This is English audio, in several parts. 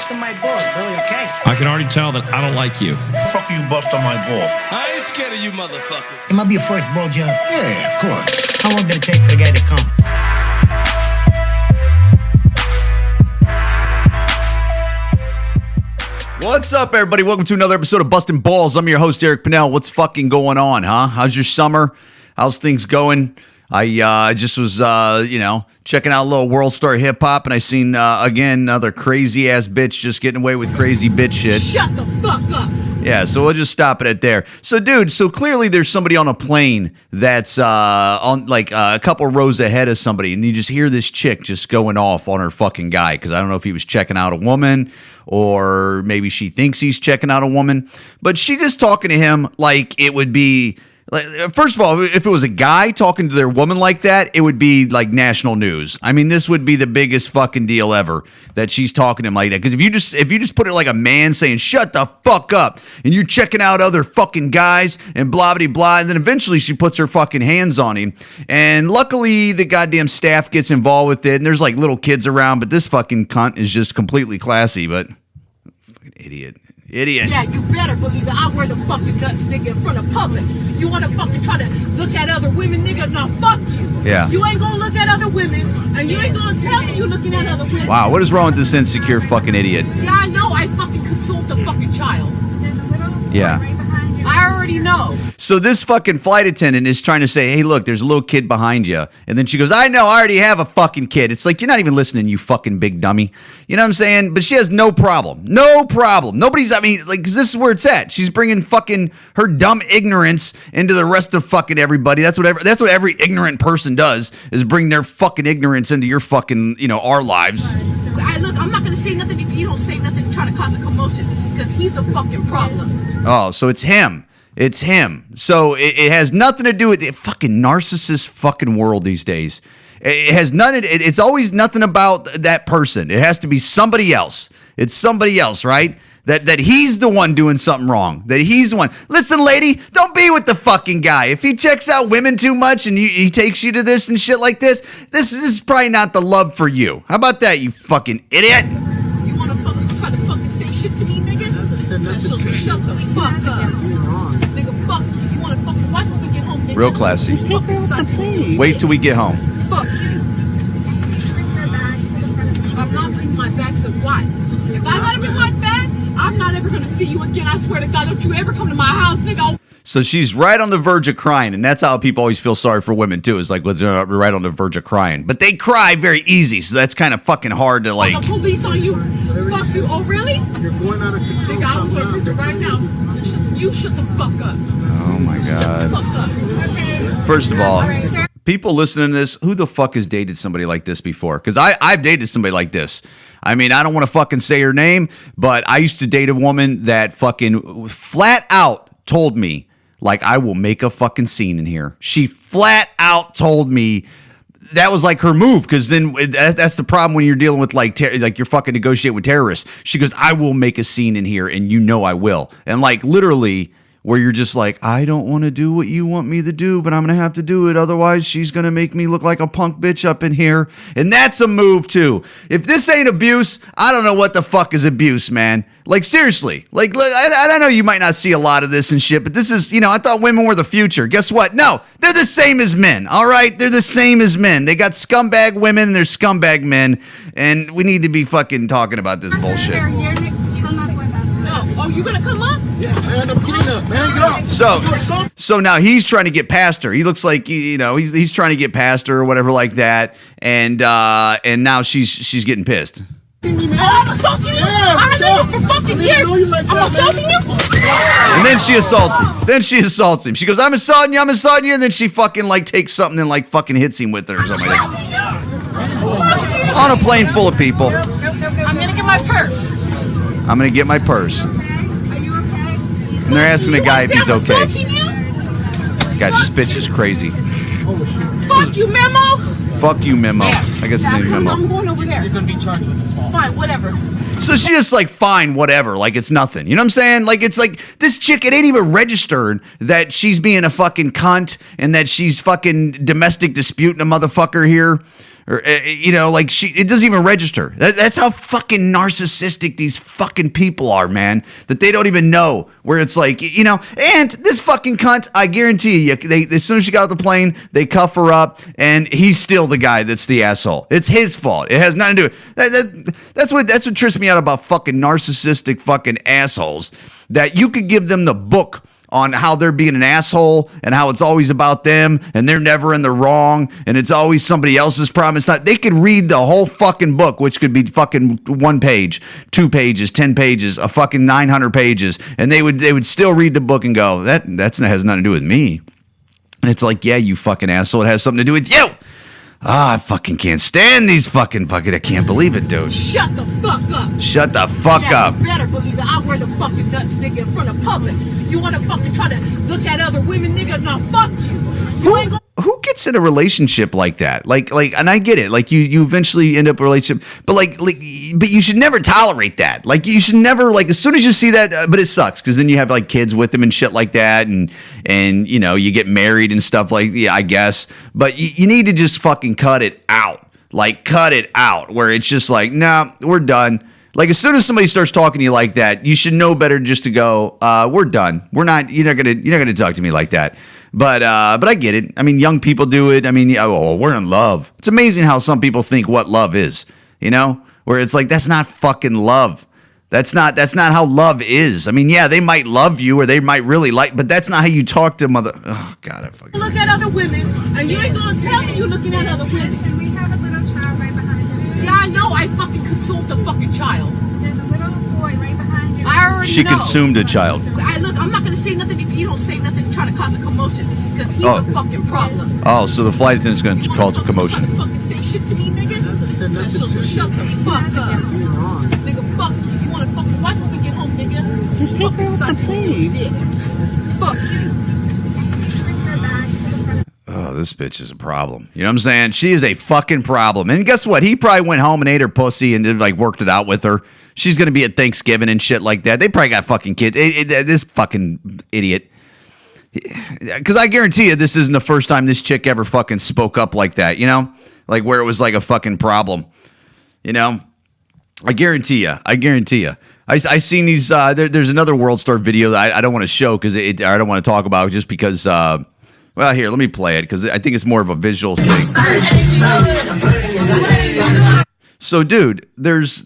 busting my balls, Billy, okay? I can already tell that I don't like you. Fuck you, bust on my ball. I ain't scared of you motherfuckers. It might be your first ball job. Yeah, of course. How long did it take for the guy to come? What's up, everybody? Welcome to another episode of Bustin' Balls. I'm your host, Eric Pennell. What's fucking going on, huh? How's your summer? How's things going? I just was, checking out a little World Star Hip Hop, and I seen, again, another crazy-ass bitch just getting away with crazy bitch shit. Shut the fuck up! Yeah, so we'll just stop it at there. So, dude, clearly there's somebody on a plane that's on, a couple rows ahead of somebody, and you just hear this chick just going off on her fucking guy, because I don't know if he was checking out a woman, or maybe she thinks he's checking out a woman, but she just talking to him like it would be... First of all, if it was a guy talking to their woman like that, it would be like national news. I mean, this would be the biggest fucking deal ever that she's talking to him like that. Because if you just put it like a man saying, shut the fuck up, and you're checking out other fucking guys and blah, blah, blah, and then eventually she puts her fucking hands on him. And luckily, the goddamn staff gets involved with it, and there's like little kids around, but this fucking cunt is just completely classy, but fucking idiot. Yeah, you better believe that I wear the fucking nuts, nigga, in front of public. You wanna fucking try to look at other women, nigga? Now fuck you. Yeah. You ain't gonna look at other women, and you ain't gonna tell me you looking at other women. Wow, what is wrong with this insecure fucking idiot? Yeah, I know. I fucking consoled the fucking child. Yeah. I already know. So this fucking flight attendant is trying to say, hey, look, there's a little kid behind you. And then she goes, I know, I already have a fucking kid. It's like, you're not even listening, you fucking big dummy. You know what I'm saying? But she has no problem. No problem. Nobody's, because this is where it's at. She's bringing fucking her dumb ignorance into the rest of fucking everybody. That's what every ignorant person does, is bring their fucking ignorance into your fucking, our lives. Look, I'm not gonna say nothing if you don't say nothing to try to cause a commotion, because he's a fucking problem. Oh, so it's him. It's him. So it has nothing to do with the fucking narcissist fucking world these days. It has none. It's always nothing about that person. It has to be somebody else. It's somebody else, right? That he's the one doing something wrong. That he's the one. Listen, lady, don't be with the fucking guy. If he checks out women too much and he takes you to this and shit like this is probably not the love for you. How about that, you fucking idiot? You wanna fucking try to fucking say shit to me, nigga? So shut the fuck up. Nigga, fuck you. You wanna fucking watch when we get home, nigga? Real classy. Just take her off the plane. Wait till we get home. Fuck you. I'm not bringing my bag to what? If I gotta bring my bag, I'm not ever gonna see you again. I swear to God, don't you ever come to my house, nigga. So she's right on the verge of crying, and that's how people always feel sorry for women too. Is like, when they're right on the verge of crying, but they cry very easy, so that's kind of fucking hard to like. The police on you, bust you. Oh really? You're going out of control. Nigga, I'll put this right now. You shut the fuck up. Oh my God. Fuck up. First of all, people listening to this, who the fuck has dated somebody like this before? Because I've dated somebody like this. I mean, I don't want to fucking say her name, but I used to date a woman that fucking flat out told me, like, I will make a fucking scene in here. She flat out told me that was like her move, because then that's the problem when you're dealing with like you're fucking negotiating with terrorists. She goes, I will make a scene in here, and you know I will. And like literally, where you're just like, I don't want to do what you want me to do, but I'm going to have to do it. Otherwise, she's going to make me look like a punk bitch up in here. And that's a move, too. If this ain't abuse, I don't know what the fuck is abuse, man. Like, seriously. Like, I know you might not see a lot of this and shit, but this is, I thought women were the future. Guess what? No, they're the same as men, all right? They're the same as men. They got scumbag women and they're scumbag men, and we need to be fucking talking about this bullshit. Oh, you gonna come up? Yeah, man, I'm getting up, man. Get up. So now he's trying to get past her. He looks like he's trying to get past her or whatever like that, and now she's getting pissed. Oh, I'm assaulting you! I know you for fucking years! I'm assaulting you! And then she assaults him. She goes, I'm assaulting you, and then she fucking like takes something and like fucking hits him with it or something like that. On a plane full of people. I'm gonna get my purse. I'm gonna get my purse. Are you okay? And they're asking the guy if he's okay. God, this bitch is crazy. Fuck you, Memo! Fuck you, Memo. I guess his name's Memo. I'm going over there. You're gonna be charged with assault. Fine, whatever. So she just like, fine, whatever. Like, it's nothing. You know what I'm saying? Like, it's like, this chick, it ain't even registered that she's being a fucking cunt and that she's fucking domestic disputing a motherfucker here. Or, like it doesn't even register. That's how fucking narcissistic these fucking people are, man. That they don't even know where it's like, and this fucking cunt, I guarantee you, as soon as she got off the plane, they cuff her up, and he's still the guy that's the asshole. It's his fault. It has nothing to do with that's what trips me out about fucking narcissistic fucking assholes. That you could give them the book on how they're being an asshole and how it's always about them and they're never in the wrong and it's always somebody else's problem. It's not. They could read the whole fucking book, which could be fucking 1 page, 2 pages, 10 pages, a fucking 900 pages, and they would still read the book and go, that has nothing to do with me. And it's like, yeah, you fucking asshole, it has something to do with you. I fucking can't stand these fucking, I can't believe it, dude. Shut the fuck up. Shut the fuck up. You better believe that I wear the fucking nuts, nigga, in front of public. You want to fucking try to look at other women, nigga? No, fuck you. You ain't gonna... Who gets in a relationship like that? Like, and I get it. Like, you eventually end up a relationship, but but you should never tolerate that. Like, you should never, like, as soon as you see that, but it sucks because then you have like kids with them and shit like that, and you get married and stuff like, yeah, I guess. But you need to just fucking cut it out. Like, cut it out where it's just like, nah, we're done. Like, as soon as somebody starts talking to you like that, you should know better just to go, we're done. You're not gonna talk to me like that. But I get it. I mean, young people do it. I mean, we're in love. It's amazing how some people think what love is, where it's like, that's not fucking love. That's not how love is. I mean, yeah, they might love you or they might really like, but that's not how you talk to mother. Oh, God, I fucking. Look at other women, and you ain't gonna tell me you're looking at other women. We have a little child right behind us. Yeah, I know. I fucking consumed a fucking child. There's a little boy right behind you. I already She know. consumed a child. Look, I'm not gonna say nothing if you don't say nothing to try to cause a commotion, because he's a fucking problem. Oh, so the flight attendant's going to cause a commotion. You fucking say shit to me, nigga? Never said nothing So to you. shut the fuck up. You're wrong. Nigga, fuck you. You wanna fucking watch when we get home, nigga? Just take her off the plane. Fuck you. Oh, this bitch is a problem. You know what I'm saying? She is a fucking problem. And guess what? He probably went home and ate her pussy and like worked it out with her. She's going to be at Thanksgiving and shit like that. They probably got fucking kids. This fucking idiot. Because I guarantee you this isn't the first time this chick ever fucking spoke up like that, Like where it was like a fucking problem, I guarantee you. I seen these, there's another World Star video that I don't want to show because I don't want to talk about just because, well, here, let me play it because I think it's more of a visual thing. So, dude, there's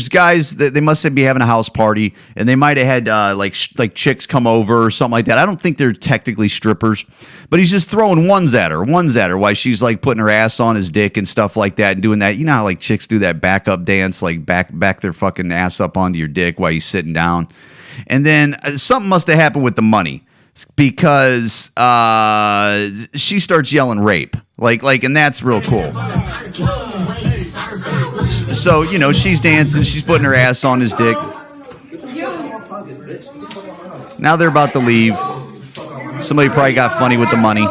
guys that they must be having a house party, and they might have had like chicks come over or something like that. I don't think they're technically strippers, but he's just throwing ones at her while she's like putting her ass on his dick and stuff like that, and doing that. You know how like chicks do that backup dance, like back their fucking ass up onto your dick while you're sitting down, and then something must have happened with the money. Because she starts yelling rape, like, and that's real cool. So she's dancing, she's putting her ass on his dick. Now they're about to leave. Somebody probably got funny with the money. Hey,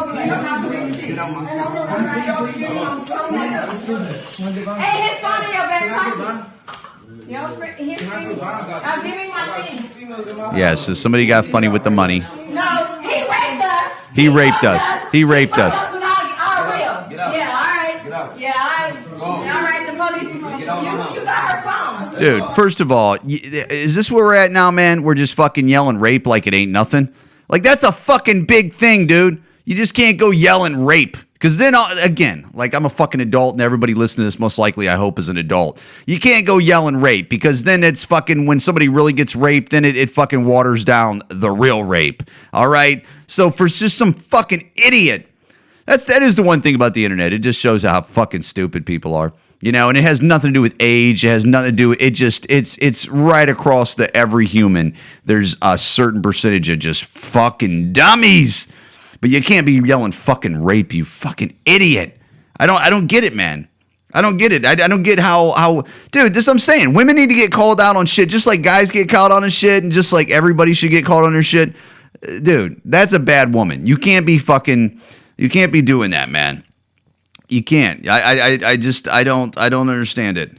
his phone in your back pocket. I'm giving my things. Yeah, so somebody got funny with the money. No, he raped us. He raped us. He raped us. All right. Yeah, all right. The police. You got her phone. Dude, first of all, is this where we're at now, man? We're just fucking yelling rape like it ain't nothing. Like, that's a fucking big thing, dude. You just can't go yelling rape. Because then, again, like, I'm a fucking adult, and everybody listening to this most likely, I hope, is an adult. You can't go yelling rape, because then it's fucking, when somebody really gets raped, then it fucking waters down the real rape. All right? So for just some fucking idiot, that is the one thing about the internet. It just shows how fucking stupid people are. And it has nothing to do with age. It has nothing to do with, it's right across every human. There's a certain percentage of just fucking dummies. But you can't be yelling fucking rape, you fucking idiot. I don't get it, man. I don't get it. I don't get how dude, this I'm saying. Women need to get called out on shit just like guys get called on shit, and just like everybody should get called on their shit. Dude, that's a bad woman. You can't be doing that, man. You can't. I don't understand it.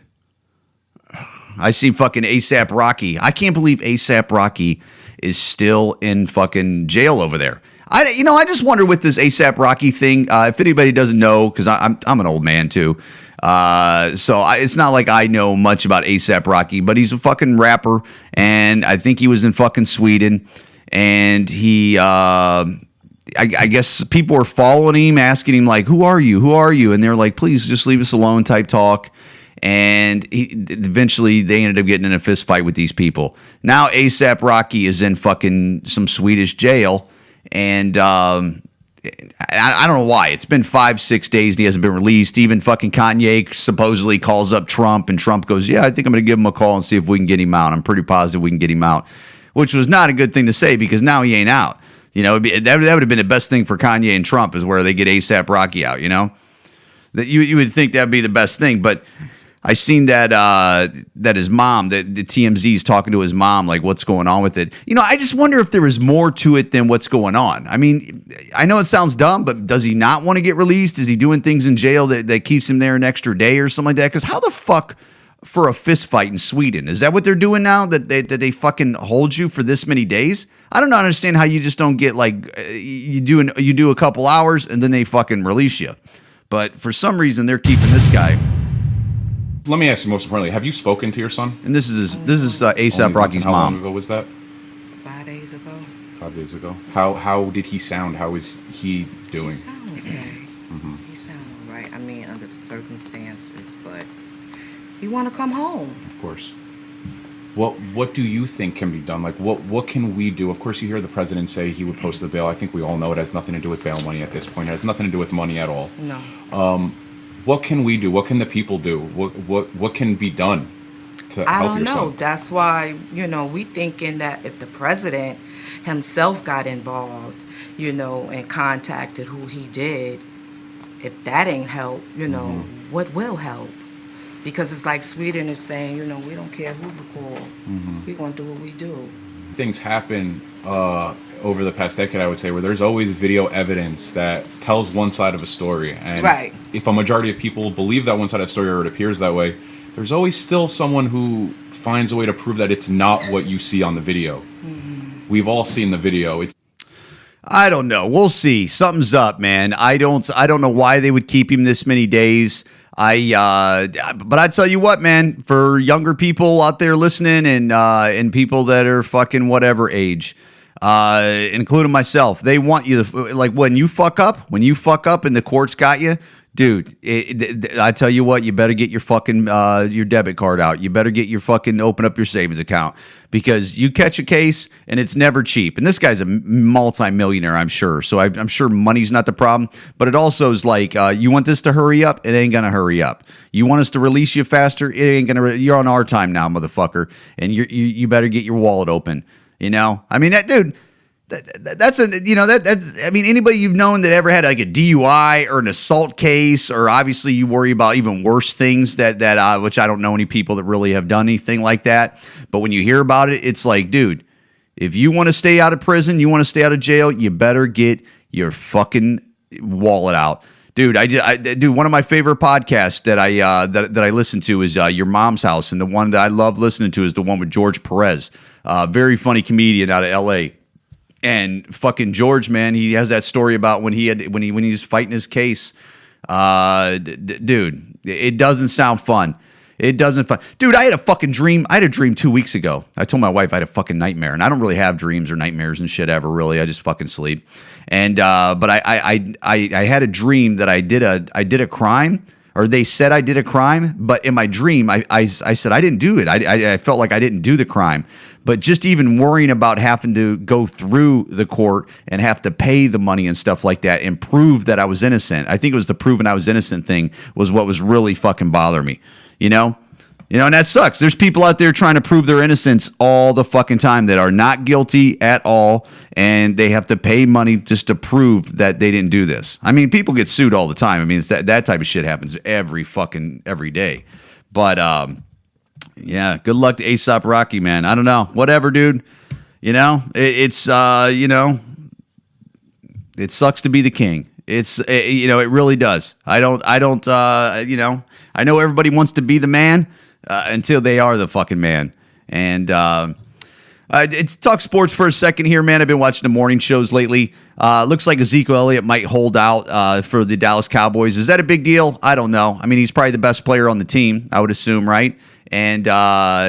I see fucking ASAP Rocky. I can't believe ASAP Rocky is still in fucking jail over there. I just wonder with this ASAP Rocky thing, if anybody doesn't know, because I'm an old man too, it's not like I know much about ASAP Rocky, but he's a fucking rapper, and I think he was in fucking Sweden, and he, I guess people were following him, asking him like, who are you? And they're like, please just leave us alone type talk. And eventually they ended up getting in a fist fight with these people. Now ASAP Rocky is in fucking some Swedish jail. And I don't know why. It's been 5-6 days and he hasn't been released. Even fucking Kanye supposedly calls up Trump, and Trump goes, yeah, I think I'm going to give him a call and see if we can get him out. I'm pretty positive we can get him out, which was not a good thing to say because now he ain't out. That would have been the best thing for Kanye and Trump, is where they get ASAP Rocky out, That you would think that would be the best thing, but I seen that his mom, the TMZ's talking to his mom, like, what's going on with it. I just wonder if there is more to it than what's going on. I mean, I know it sounds dumb, but does he not want to get released? Is he doing things in jail that keeps him there an extra day or something like that? Because how the fuck for a fist fight in Sweden? Is that what they're doing now? That they fucking hold you for this many days? I don't understand how you just don't get, like, you do a couple hours and then they fucking release you. But for some reason they're keeping this guy. Let me ask you, most importantly, have you spoken to your son? And this is ASAP Rocky's mom. How long ago was that? 5 days ago. 5 days ago. How did he sound? How is he doing? He sound okay. He sound all right. I mean, under the circumstances, but he want to come home. Of course. What do you think can be done? Like, what can we do? Of course, you hear the president say he would post the bail. I think we all know it has nothing to do with bail money at this point. It has nothing to do with money at all. No. What can we do? What can the people do? What can be done to help your son? I don't know. That's why, we thinking that if the president himself got involved, and contacted who he did, if that ain't help, what will help? Because it's like Sweden is saying, we don't care who we call. We're going to do what we do. Things happen over the past decade, I would say, where there's always video evidence that tells one side of a story. And right. If a majority of people believe that one side of the story, or it appears that way, there's always still someone who finds a way to prove that it's not what you see on the video. We've all seen the video. I don't know. We'll see. Something's up, man. I don't know why they would keep him this many days. But I tell you what, man, for younger people out there listening and people that are fucking whatever age, including myself, they want you to, like, when you fuck up and the court's got you, dude, I tell you what, you better get your fucking, your debit card out. You better get your fucking, open up your savings account, because you catch a case and it's never cheap. And this guy's a multi-millionaire, I'm sure. So I'm sure money's not the problem, but it also is like, you want this to hurry up? It ain't gonna hurry up. You want us to release you faster? It ain't gonna, you're on our time now, motherfucker. And you better get your wallet open. I mean, that dude, that's I mean, anybody you've known that ever had like a DUI or an assault case, or obviously you worry about even worse things that which I don't know any people that really have done anything like that. But when you hear about it, it's like, dude, if you want to stay out of prison, you want to stay out of jail, you better get your fucking wallet out. Dude, dude, one of my favorite podcasts that I listen to is Your Mom's House, and the one that I love listening to is the one with George Perez, very funny comedian out of LA. And fucking George, man, he has that story about when he was fighting his case. Dude, it doesn't sound fun. It doesn't fun. Dude, I had a fucking dream. I had a dream 2 weeks ago. I told my wife I had a fucking nightmare, and I don't really have dreams or nightmares and shit ever, really. I just fucking sleep. And but I had a dream that I did a crime, or they said I did a crime, but in my dream I said I didn't do it. I felt like I didn't do the crime. But just even worrying about having to go through the court and have to pay the money and stuff like that and prove that I was innocent. I think it was the proving I was innocent thing was what was really fucking bothering me. And that sucks. There's people out there trying to prove their innocence all the fucking time that are not guilty at all, and they have to pay money just to prove that they didn't do this. I mean, people get sued all the time. I mean, it's that type of shit happens every day. But yeah, good luck to ASAP Rocky, man. I don't know. Whatever, dude. It sucks to be the king. It really does. I know everybody wants to be the man until they are the fucking man. And It's talk sports for a second here, man. I've been watching the morning shows lately. Looks like Ezekiel Elliott might hold out for the Dallas Cowboys. Is that a big deal? I don't know. I mean, he's probably the best player on the team, I would assume, right? And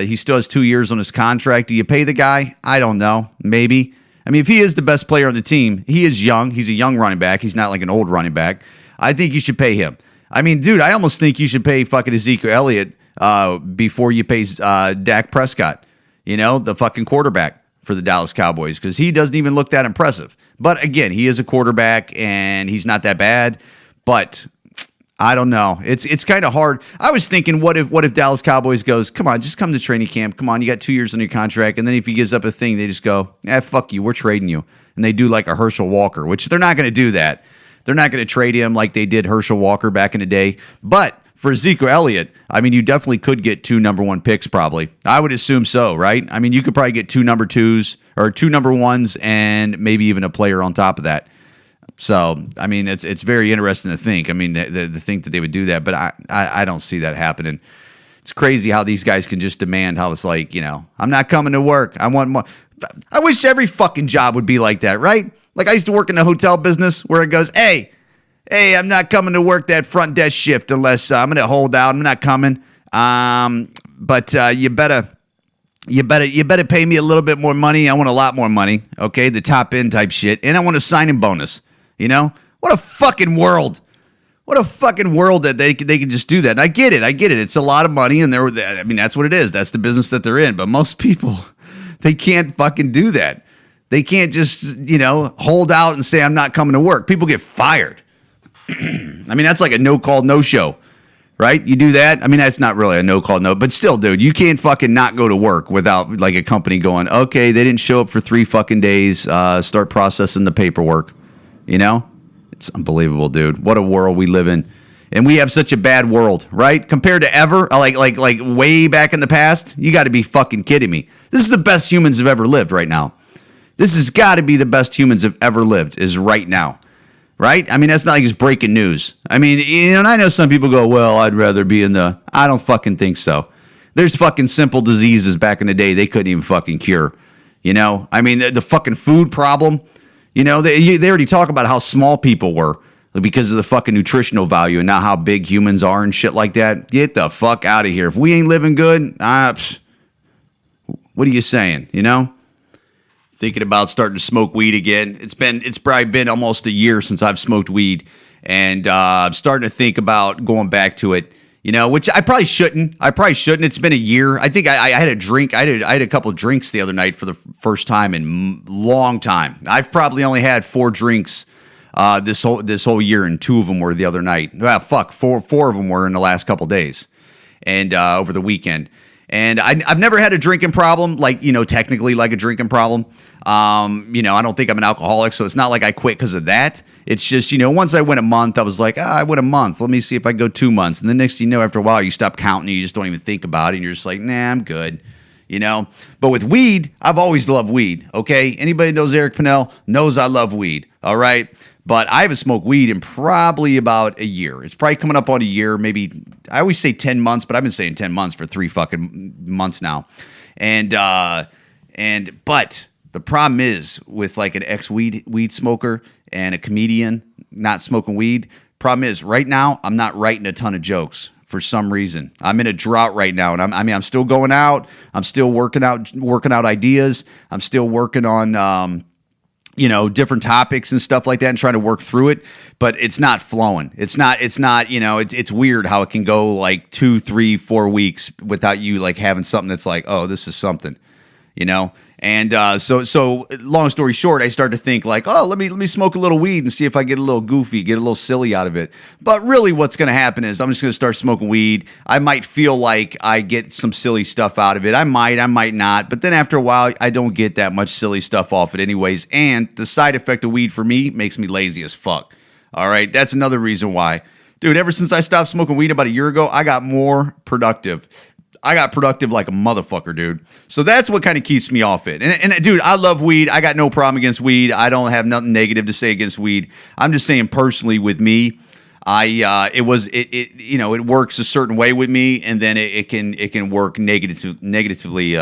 he still has 2 years on his contract. Do you pay the guy? I don't know. Maybe. I mean, if he is the best player on the team, he is young. He's a young running back. He's not like an old running back. I think you should pay him. I mean, dude, I almost think you should pay fucking Ezekiel Elliott before you pay Dak Prescott, the fucking quarterback for the Dallas Cowboys, because he doesn't even look that impressive. But again, he is a quarterback, and he's not that bad. But I don't know. It's kind of hard. I was thinking, what if Dallas Cowboys goes, come on, just come to training camp. Come on, you got 2 years on your contract. And then if he gives up a thing, they just go, fuck you, we're trading you. And they do like a Herschel Walker, which they're not going to do that. They're not going to trade him like they did Herschel Walker back in the day. But for Ezekiel Elliott, I mean, you definitely could get 2 number 1 picks probably. I would assume so, right? I mean, you could probably get 2 number 2s or 2 number 1s and maybe even a player on top of that. So, I mean, it's very interesting to think. I mean, to think that they would do that, but I don't see that happening. It's crazy how these guys can just demand how it's like, I'm not coming to work. I want more. I wish every fucking job would be like that, right? Like I used to work in the hotel business where it goes, hey, I'm not coming to work that front desk shift unless I'm going to hold out. I'm not coming. But you better pay me a little bit more money. I want a lot more money. Okay, the top end type shit, and I want a signing bonus. What a fucking world. What a fucking world that they can just do that. And I get it. It's a lot of money, and that's what it is. That's the business that they're in. But most people, they can't fucking do that. They can't just, hold out and say, I'm not coming to work. People get fired. I mean, that's like a no-call, no-show, right? You do that. I mean, that's not really a no-call, no. But still, dude, you can't fucking not go to work without like a company going, okay, they didn't show up for 3 fucking days. Start processing the paperwork. It's unbelievable, dude. What a world we live in. And we have such a bad world, right? Compared to ever, like way back in the past. You got to be fucking kidding me. This is the best humans have ever lived right now. This has got to be the best humans have ever lived is right now, right? I mean, that's not like it's breaking news. I mean, and I know some people go, well, I'd rather be I don't fucking think so. There's fucking simple diseases back in the day they couldn't even fucking cure, I mean, the fucking food problem, they already talk about how small people were because of the fucking nutritional value and not how big humans are and shit like that. Get the fuck out of here. If we ain't living good, what are you saying, Thinking about starting to smoke weed again. It's probably been almost a year since I've smoked weed, and I'm starting to think about going back to it. Which I probably shouldn't. It's been a year. I think I had a drink. I had a couple of drinks the other night for the first time in long time. I've probably only had 4 drinks this whole year, and 2 of them were the other night. Well, fuck, 4 of them were in the last couple of days, and over the weekend. And I've never had a drinking problem, like, technically like a drinking problem. I don't think I'm an alcoholic, so it's not like I quit because of that. It's just, once I went a month, I was like, I went a month. Let me see if I can go 2 months. And the next thing you know, after a while, you stop counting. You just don't even think about it. And you're just like, nah, I'm good. But with weed, I've always loved weed, okay? Anybody who knows Eric Pennell knows I love weed, all right? But I haven't smoked weed in probably about a year. It's probably coming up on a year, maybe. I always say 10 months, but I've been saying 10 months for 3 fucking months now. But the problem is with like an ex-weed smoker and a comedian not smoking weed, problem is right now I'm not writing a ton of jokes for some reason. I'm in a drought right now, and I'm still going out. I'm still working out ideas. I'm still working on different topics and stuff like that and trying to work through it, but it's not flowing. It's weird how it can go like 2, 3, 4 weeks without you like having something that's like, oh, this is something, And so long story short, I started to think like, oh, let me smoke a little weed and see if I get a little goofy, get a little silly out of it. But really what's going to happen is I'm just going to start smoking weed. I might feel like I get some silly stuff out of it. I might not. But then after a while, I don't get that much silly stuff off it anyways. And the side effect of weed for me makes me lazy as fuck. All right. That's another reason why. Dude, ever since I stopped smoking weed about a year ago, I got more productive. I got productive like a motherfucker, dude. So that's what kind of keeps me off it. And dude, I love weed. I got no problem against weed. I don't have nothing negative to say against weed. I'm just saying personally with me, it works a certain way with me, and then it can work negatively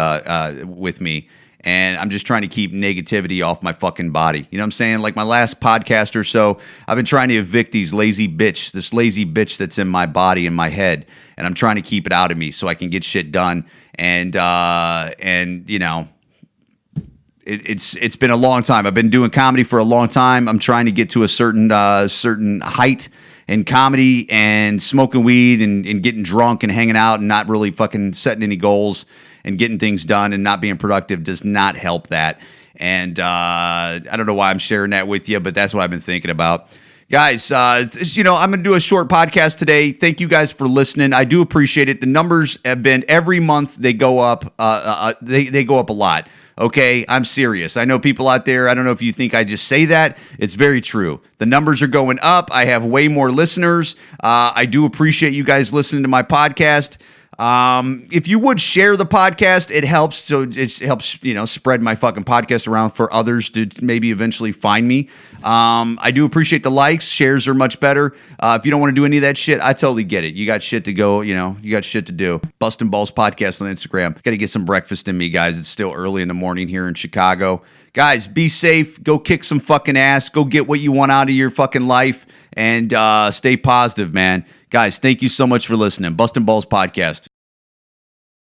with me. And I'm just trying to keep negativity off my fucking body. You know what I'm saying? Like my last podcast or so, I've been trying to evict this lazy bitch that's in my body and my head. And I'm trying to keep it out of me so I can get shit done. And you know, it's been a long time. I've been doing comedy for a long time. I'm trying to get to a certain height in comedy, and smoking weed and getting drunk and hanging out and not really fucking setting any goals and getting things done and not being productive does not help that. And I don't know why I'm sharing that with you, but that's what I've been thinking about. Guys, you know, I'm going to do a short podcast today. Thank you guys for listening. I do appreciate it. The numbers have been, every month they go up. They go up a lot. Okay, I'm serious. I know people out there, I don't know if you think I just say that. It's very true. The numbers are going up. I have way more listeners. I do appreciate you guys listening to my podcast. If you would share the podcast, it helps. So it helps, you know, spread my fucking podcast around for others to maybe eventually find me. I do appreciate the likes. Shares are much better. If you don't want to do any of that shit, I totally get it. You got shit to go, you know, you got shit to do. Bustin' Balls Podcast on Instagram. Got to get some breakfast in me, guys. It's still early in the morning here in Chicago. Guys, be safe. Go kick some fucking ass. Go get what you want out of your fucking life, and stay positive, man. Guys, thank you so much for listening. Bustin' Balls Podcast.